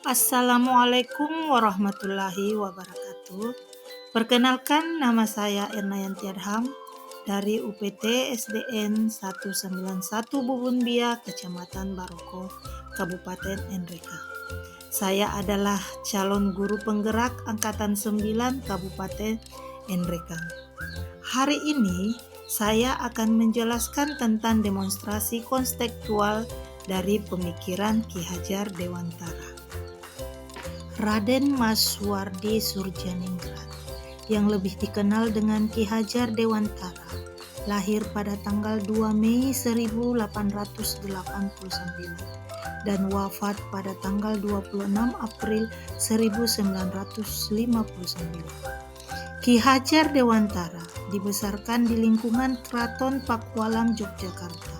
Assalamualaikum warahmatullahi wabarakatuh. Perkenalkan, nama saya Ernayanti Adham dari UPT SDN 191 Bubunbia, Kecamatan Baroko, Kabupaten NRK. Saya adalah calon guru penggerak Angkatan 9 Kabupaten NRK. Hari ini saya akan menjelaskan tentang demonstrasi konstekstual dari pemikiran Ki Hajar Dewantara. Raden Mas Suwardi Surjaningrat, yang lebih dikenal dengan Ki Hajar Dewantara, lahir pada tanggal 2 Mei 1889 dan wafat pada tanggal 26 April 1959. Ki Hajar Dewantara dibesarkan di lingkungan Keraton Pakualam, Yogyakarta.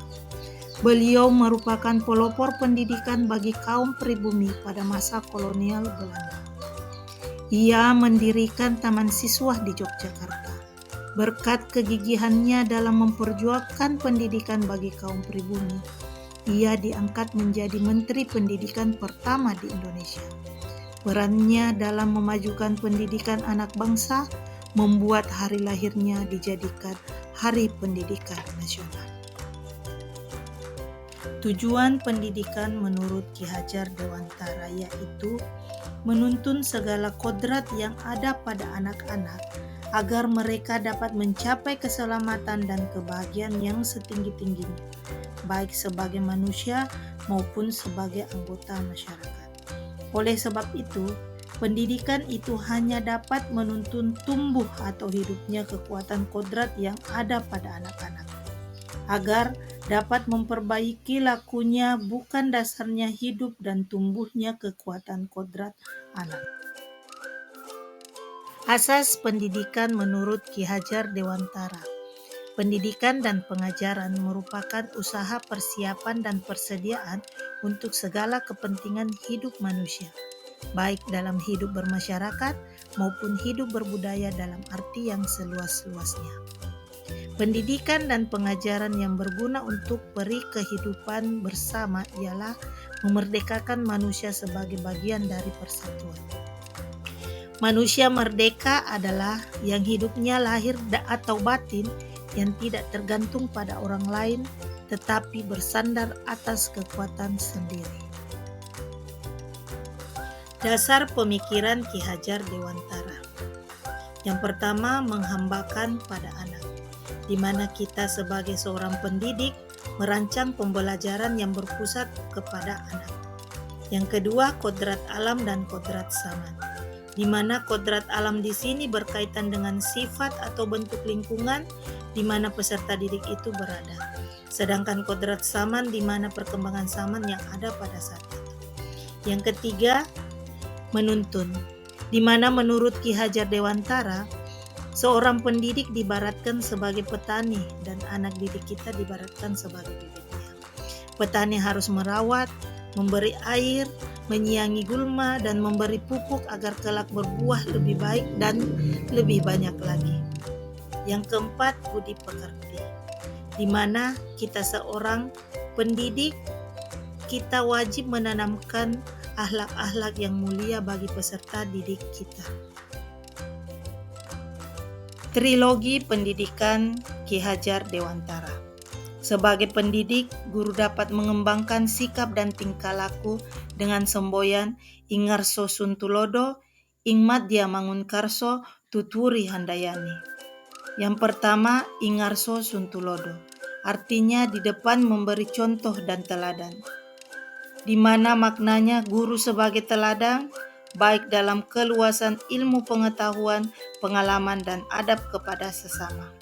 Beliau merupakan pelopor pendidikan bagi kaum pribumi pada masa kolonial Belanda. Ia mendirikan taman siswa di Yogyakarta. Berkat kegigihannya dalam memperjuangkan pendidikan bagi kaum pribumi, ia diangkat menjadi Menteri Pendidikan pertama di Indonesia. Perannya dalam memajukan pendidikan anak bangsa membuat hari lahirnya dijadikan Hari Pendidikan Nasional. Tujuan pendidikan menurut Ki Hajar Dewantara yaitu menuntun segala kodrat yang ada pada anak-anak agar mereka dapat mencapai keselamatan dan kebahagiaan yang setinggi-tingginya, baik sebagai manusia maupun sebagai anggota masyarakat. Oleh sebab itu, pendidikan itu hanya dapat menuntun tumbuh atau hidupnya kekuatan kodrat yang ada pada anak-anak, agar dapat memperbaiki lakunya bukan dasarnya hidup dan tumbuhnya kekuatan kodrat anak. Asas pendidikan menurut Ki Hajar Dewantara. Pendidikan dan pengajaran merupakan usaha persiapan dan persediaan untuk segala kepentingan hidup manusia, baik dalam hidup bermasyarakat maupun hidup berbudaya dalam arti yang seluas-luasnya. Pendidikan dan pengajaran yang berguna untuk peri kehidupan bersama ialah memerdekakan manusia sebagai bagian dari persatuan. Manusia merdeka adalah yang hidupnya lahir atau batin yang tidak tergantung pada orang lain, tetapi bersandar atas kekuatan sendiri. Dasar pemikiran Ki Hajar Dewantara. Yang pertama, menghambakan pada anak, di mana kita sebagai seorang pendidik merancang pembelajaran yang berpusat kepada anak. Yang kedua, kodrat alam dan kodrat zaman, di mana kodrat alam di sini berkaitan dengan sifat atau bentuk lingkungan di mana peserta didik itu berada. Sedangkan kodrat zaman di mana perkembangan zaman yang ada pada saat itu. Yang ketiga, menuntun, di mana menurut Ki Hajar Dewantara, seorang pendidik diibaratkan sebagai petani dan anak didik kita diibaratkan sebagai bibitnya. Petani harus merawat, memberi air, menyiangi gulma, dan memberi pupuk agar kelak berbuah lebih baik dan lebih banyak lagi. Yang keempat, budi pekerti, di mana kita seorang pendidik, kita wajib menanamkan akhlak-akhlak yang mulia bagi peserta didik kita. Trilogi pendidikan Ki Hajar Dewantara. Sebagai pendidik, guru dapat mengembangkan sikap dan tingkah laku dengan semboyan Ingarso Suntulodo, Ingmadya Mangunkarso, Tuturi Handayani. Yang pertama, Ingarso Suntulodo, artinya di depan memberi contoh dan teladan, di mana maknanya guru sebagai teladan, baik dalam keluasan ilmu pengetahuan, pengalaman, dan adab kepada sesama.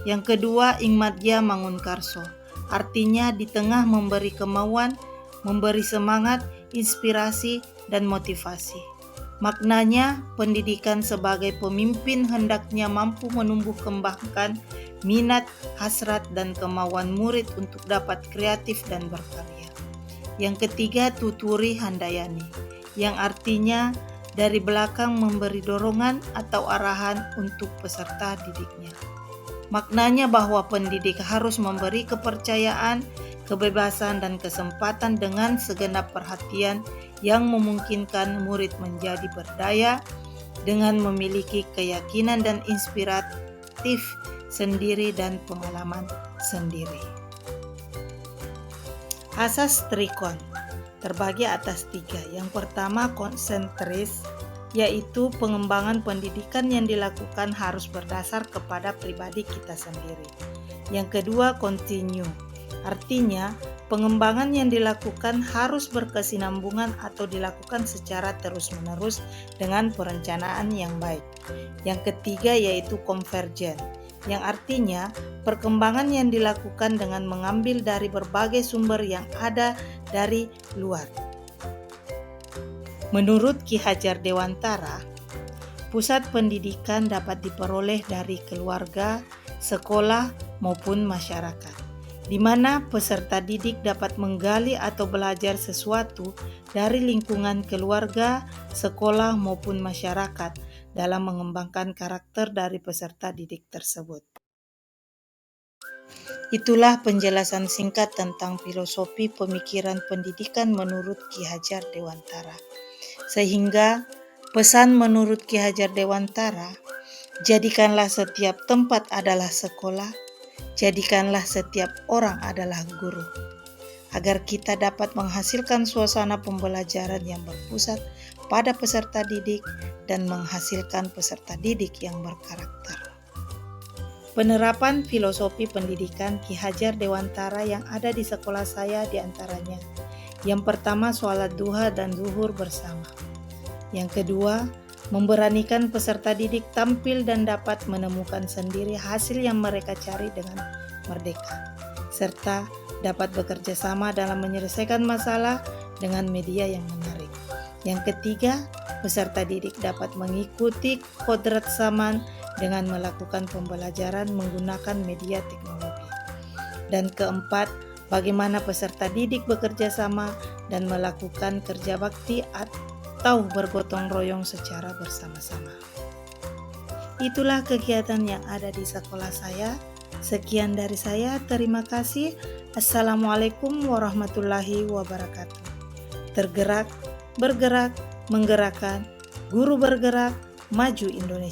Yang kedua, Ingmadya Mangunkarso, artinya di tengah memberi kemauan, memberi semangat, inspirasi, dan motivasi. Maknanya, pendidikan sebagai pemimpin hendaknya mampu menumbuh kembangkan minat, hasrat, dan kemauan murid untuk dapat kreatif dan berkarya. Yang ketiga, Tuturi Handayani, yang artinya dari belakang memberi dorongan atau arahan untuk peserta didiknya. Maknanya bahwa pendidik harus memberi kepercayaan, kebebasan, dan kesempatan dengan segenap perhatian yang memungkinkan murid menjadi berdaya dengan memiliki keyakinan dan inspiratif sendiri dan pengalaman sendiri. Asas Trikon terbagi atas 3. Yang pertama, konsentris, yaitu pengembangan pendidikan yang dilakukan harus berdasar kepada pribadi kita sendiri. Yang kedua, kontinu, artinya pengembangan yang dilakukan harus berkesinambungan atau dilakukan secara terus-menerus dengan perencanaan yang baik. Yang ketiga yaitu konvergen, yang artinya perkembangan yang dilakukan dengan mengambil dari berbagai sumber yang ada dari luar. Menurut Ki Hajar Dewantara, pusat pendidikan dapat diperoleh dari keluarga, sekolah, maupun masyarakat, di mana peserta didik dapat menggali atau belajar sesuatu dari lingkungan keluarga, sekolah, maupun masyarakat dalam mengembangkan karakter dari peserta didik tersebut. Itulah penjelasan singkat tentang filosofi pemikiran pendidikan menurut Ki Hajar Dewantara. Sehingga pesan menurut Ki Hajar Dewantara, jadikanlah setiap tempat adalah sekolah, jadikanlah setiap orang adalah guru, agar kita dapat menghasilkan suasana pembelajaran yang berpusat pada peserta didik dan menghasilkan peserta didik yang berkarakter. Penerapan filosofi pendidikan Ki Hajar Dewantara yang ada di sekolah saya diantaranya: yang pertama, sholat duha dan zuhur bersama. Yang kedua, memberanikan peserta didik tampil dan dapat menemukan sendiri hasil yang mereka cari dengan merdeka, serta dapat bekerja sama dalam menyelesaikan masalah dengan media yang menarik. Yang ketiga, peserta didik dapat mengikuti kodrat zaman dengan melakukan pembelajaran menggunakan media teknologi. Dan keempat, bagaimana peserta didik bekerja sama dan melakukan kerja bakti atau bergotong royong secara bersama-sama. Itulah kegiatan yang ada di sekolah saya. Sekian dari saya, terima kasih. Assalamualaikum warahmatullahi wabarakatuh. Tergerak, bergerak, menggerakkan, guru bergerak, maju Indonesia.